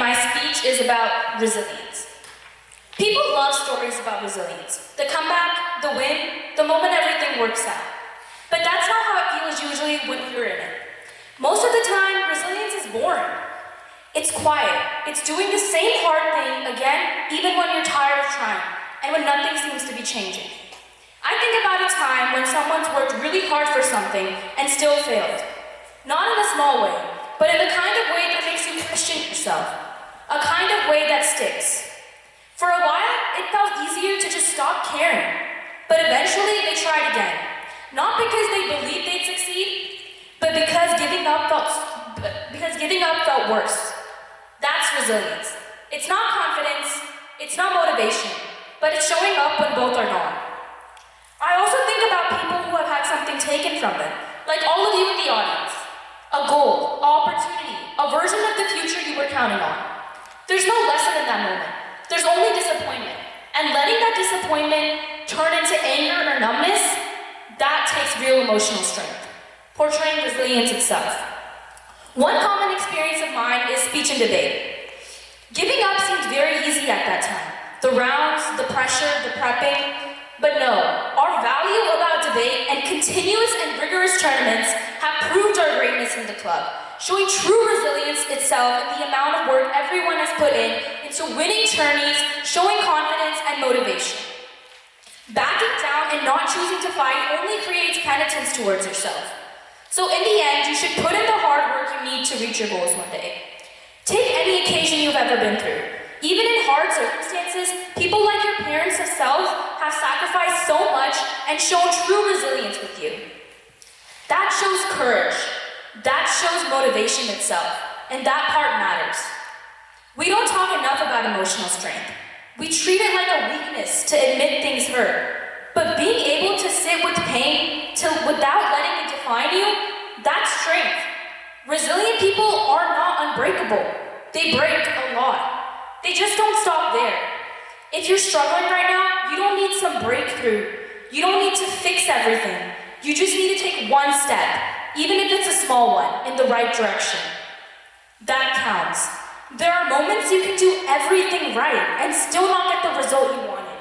my speech is about resilience. People love stories about resilience. The comeback, the win, the moment everything works out. But that's not how it feels usually when you're in it. Most of the time, resilience is boring. It's quiet. It's doing the same hard thing again, even when you're tired of trying, and when nothing seems to be changing. I think about a time when someone's worked really hard for something and still failed. Not in a small way, but in the kind of way that makes you question yourself. A kind of way that sticks. For a while, it felt easier to just stop caring. But eventually, they tried again. Not because they believed they'd succeed, but because giving up felt worse. That's resilience. It's not confidence, it's not motivation, but it's showing up when both are gone. I also think about people who have had something taken from them, like all of you in the audience. A goal, opportunity, a version of the future you were counting on. There's no lesson in that moment. There's only disappointment. And letting that disappointment turn into anger or numbness, that takes real emotional strength, portraying resilience itself. One common experience of mine is speech and debate. Giving up seemed very easy at that time. The rounds, the pressure, the prepping. But no, our value about debate and continuous and rigorous tournaments have proved our greatness in the club, showing true resilience itself in the amount of work everyone has put into winning tourneys, showing confidence and motivation. Backing down and not choosing to fight only creates penitence towards yourself. So in the end, you should put in the hard work you need to reach your goals one day. Take any occasion you've ever been through. Even in hard circumstances, people like your parents themselves have sacrificed so much and shown true resilience with you. That shows courage. That shows motivation itself. And that part matters. We don't talk enough about emotional strength. We treat it like a weakness to admit things hurt. But being able to sit with pain without letting it define you, that's strength. Resilient people are not unbreakable. They break a lot. They just don't stop there. If you're struggling right now, you don't need some breakthrough. You don't need to fix everything. You just need to take one step, even if it's a small one, in the right direction. That counts. There are moments you can do everything right and still not get the result you wanted.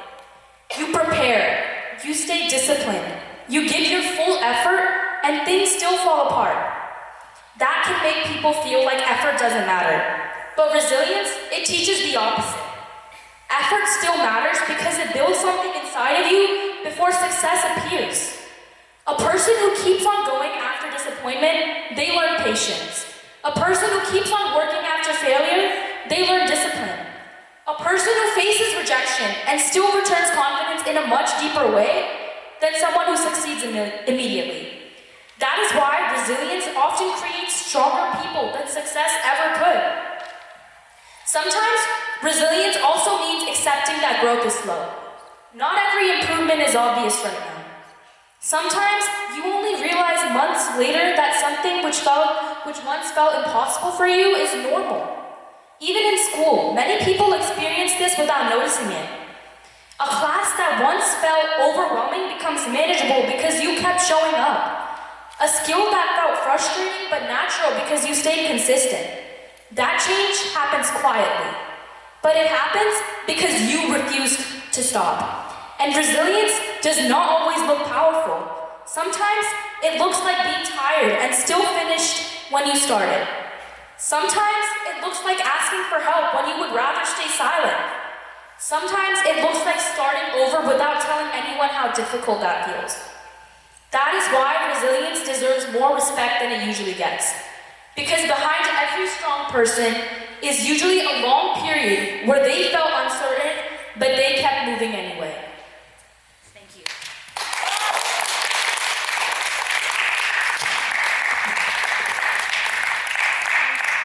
You prepare. You stay disciplined. You give your full effort, and things still fall apart. That can make people feel like effort doesn't matter. But resilience, it teaches the opposite. Effort still matters because it builds something inside of you before success appears. A person who keeps on going after disappointment, they learn patience. A person who keeps on working after failure, they learn discipline. A person who faces rejection and still returns confidence in a much deeper way than someone who succeeds immediately. That is why resilience often creates stronger people than success ever could. Sometimes, resilience also means accepting that growth is slow. Not every improvement is obvious right now. Sometimes, you only realize months later that something which once felt impossible for you is normal. Even in school, many people experience this without noticing it. A class that once felt overwhelming becomes manageable because you kept showing up. A skill that felt frustrating but natural because you stayed consistent. That change happens quietly, but it happens because you refuse to stop. And resilience does not always look powerful. Sometimes it looks like being tired and still finished when you started. Sometimes it looks like asking for help when you would rather stay silent. Sometimes it looks like starting over without telling anyone how difficult that feels. That is why resilience deserves more respect than it usually gets. Because behind every strong person is usually a long period where they felt uncertain